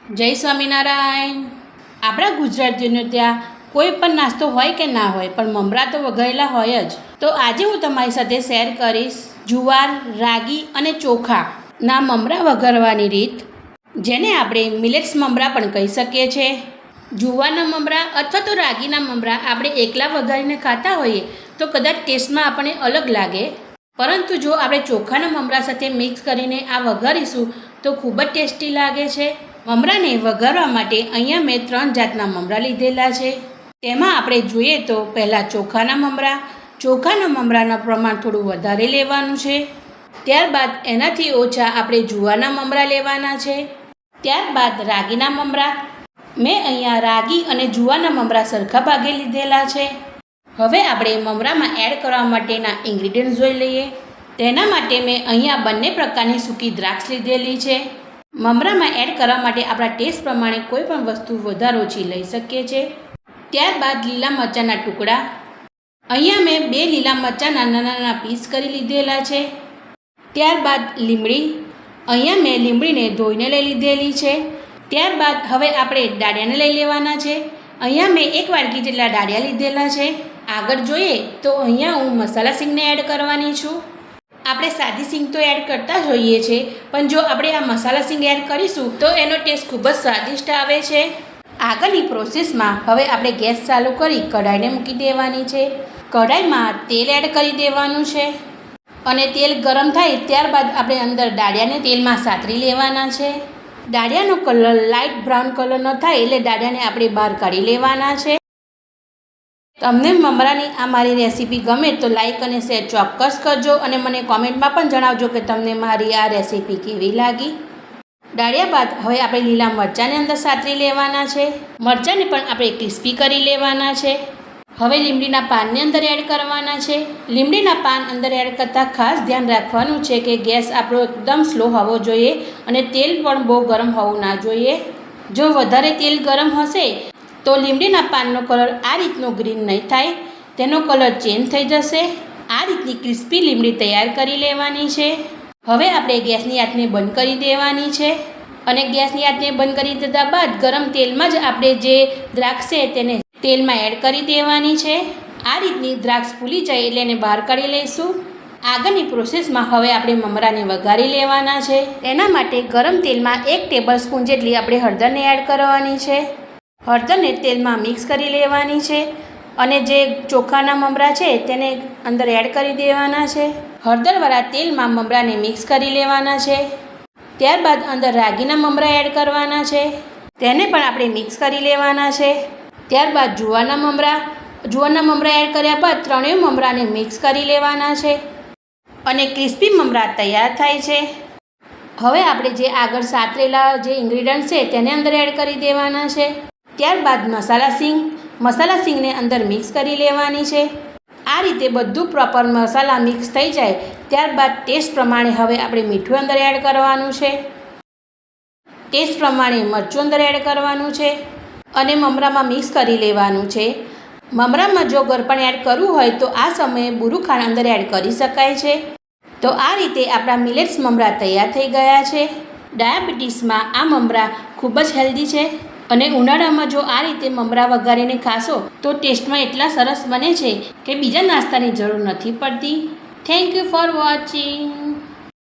જય સ્વામિનારાયણ। આપણા ગુજરાતીઓને ત્યાં કોઈ પણ નાસ્તો હોય કે ના હોય, પણ મમરા તો વઘારેલા હોય જ। તો આજે હું તમારી સાથે શેર કરીશ જુવાર, રાગી અને ચોખાના મમરા વઘારવાની રીત, જેને આપણે મિલેટ્સ મમરા પણ કહી શકીએ છીએ। જુવારના મમરા અથવા તો રાગીના મમરા આપણે એકલા વઘારીને ખાતા હોઈએ તો કદાચ ટેસ્ટમાં આપણને અલગ લાગે, પરંતુ જો આપણે ચોખાના મમરા સાથે મિક્સ કરીને આ વઘારીશું તો ખૂબ જ ટેસ્ટી લાગે છે। મમરાને વઘારવા માટે અહીંયા મેં 3 જાતના મમરા લીધેલા છે। તેમાં આપણે જોઈએ તો પહેલાં ચોખાના મમરાનું પ્રમાણ થોડું વધારે લેવાનું છે। ત્યારબાદ એનાથી ઓછા આપણે જુવારના મમરા લેવાના છે। ત્યારબાદ રાગીના મમરા, મેં અહીંયા રાગી અને જુવારના મમરા સરખા ભાગે લીધેલા છે। હવે આપણે મમરામાં એડ કરવા માટેના ઇન્ગ્રીડિયન્ટ્સ જોઈ લઈએ। તેના માટે મેં અહીંયા બંને પ્રકારની સૂકી દ્રાક્ષ લીધેલી છે। મમરામાં એડ કરવા માટે આપણા ટેસ્ટ પ્રમાણે કોઈ પણ વસ્તુ વધારે ઓછી લઈ શકીએ છીએ। ત્યારબાદ લીલા મરચાંના ટુકડા, અહીંયા મેં 2 લીલા મરચાંના નાના નાના પીસ કરી લીધેલા છે। ત્યારબાદ લીમડી, અહીંયા મેં લીમડીને ધોઈને લઈ લીધેલી છે। ત્યારબાદ હવે આપણે ડાળિયાને લઈ લેવાના છે। અહીંયા મેં 1 વાટકી જેટલા ડાળિયા લીધેલા છે। આગળ જોઈએ તો અહીંયા હું મસાલા સિંગને એડ કરવાની છું। આપણે સાદી સિંગ તો એડ કરતા જ હોઈએ છીએ, પણ જો આપણે આ મસાલા સિંગ એડ કરીશું તો એનો ટેસ્ટ ખૂબ જ સ્વાદિષ્ટ આવે છે। આગળની પ્રોસેસમાં હવે આપણે ગેસ ચાલુ કરી કઢાઈને મૂકી દેવાની છે। કઢાઈમાં તેલ એડ કરી દેવાનું છે અને તેલ ગરમ થાય ત્યારબાદ આપણે અંદર ડાળિયાને તેલમાં સાતરી લેવાના છે। ડાળિયાનો કલર લાઇટ બ્રાઉન કલર ન થાય એટલે ડાળિયાને આપણે બહાર કાઢી લેવાના છે। તમને મમરાની આ મારી રેસીપી ગમે તો લાઈક અને શેર ચોક્કસ કરજો અને મને કોમેન્ટમાં પણ જણાવજો કે તમને મારી આ રેસીપી કેવી લાગી। ડાળિયા બાદ હવે આપણે લીલા મરચાંને અંદર સાતરી લેવાના છે। મરચાંને પણ આપણે ક્રિસ્પી કરી લેવાના છે। હવે લીમડીના પાનને અંદર એડ કરવાના છે। લીમડીના પાન અંદર એડ કરતાં ખાસ ધ્યાન રાખવાનું છે કે ગેસ આપણો એકદમ સ્લો હોવો જોઈએ અને તેલ પણ બહુ ગરમ હોવું ના જોઈએ। જો વધારે તેલ ગરમ હશે તો લીમડીના પાનનો કલર આ રીતનો ગ્રીન નહીં થાય, તેનો કલર ચેન્જ થઈ જશે। આ રીતની ક્રિસ્પી લીમડી તૈયાર કરી લેવાની છે। હવે આપણે ગેસની આંચને બંધ કરી દેવાની છે અને ગેસની આંચને બંધ કરી દીધા બાદ ગરમ તેલમાં જ આપણે જે દ્રાક્ષ છે તેને તેલમાં એડ કરી દેવાની છે। આ રીતની દ્રાક્ષ ફૂલી જાય એટલે એને બહાર કાઢી લઈશું। આગળની પ્રોસેસમાં હવે આપણે મમરાને વઘારી લેવાના છે। તેના માટે ગરમ તેલમાં 1 ટેબલ સ્પૂન જેટલી આપણે હળદરને એડ કરવાની છે। હળદરને તેલમાં મિક્સ કરી લેવાની છે અને જે ચોખાના મમરા છે તેને અંદર એડ કરી દેવાના છે। હળદરવાળા તેલમાં મમરાને મિક્સ કરી લેવાના છે। ત્યારબાદ અંદર રાગીના મમરા એડ કરવાના છે, તેને પણ આપણે મિક્સ કરી લેવાના છે। ત્યારબાદ જુવારના મમરા એડ કર્યા બાદ ત્રણેય મમરાને મિક્સ કરી લેવાના છે અને ક્રિસ્પી મમરા તૈયાર થાય છે। હવે આપણે જે આગળ સાતરેલા જે ઇન્ગ્રીડિયન્ટ છે તેને અંદર એડ કરી દેવાના છે। ત્યારબાદ મસાલા સિંગને અંદર મિક્સ કરી લેવાની છે। આ રીતે બધું પ્રોપર મસાલા મિક્સ થઈ જાય ત્યારબાદ ટેસ્ટ પ્રમાણે હવે આપણે મીઠું અંદર એડ કરવાનું છે, ટેસ્ટ પ્રમાણે મરચું અંદર એડ કરવાનું છે અને મમરામાં મિક્સ કરી લેવાનું છે। મમરામાં જો ગળપણ એડ કરવું હોય તો આ સમયે બુરું ખાંડ અંદર એડ કરી શકાય છે। તો આ રીતે આપણા મિલેટ્સ મમરા તૈયાર થઈ ગયા છે। ડાયાબિટીસમાં આ મમરા ખૂબ જ હેલ્ધી છે અને ઉનાળામાં જો આ રીતે મમરા વઘારીને ખાશો તો ટેસ્ટમાં એટલા સરસ બને છે કે બીજા નાસ્તાની જરૂર નથી પડતી। Thank you for watching.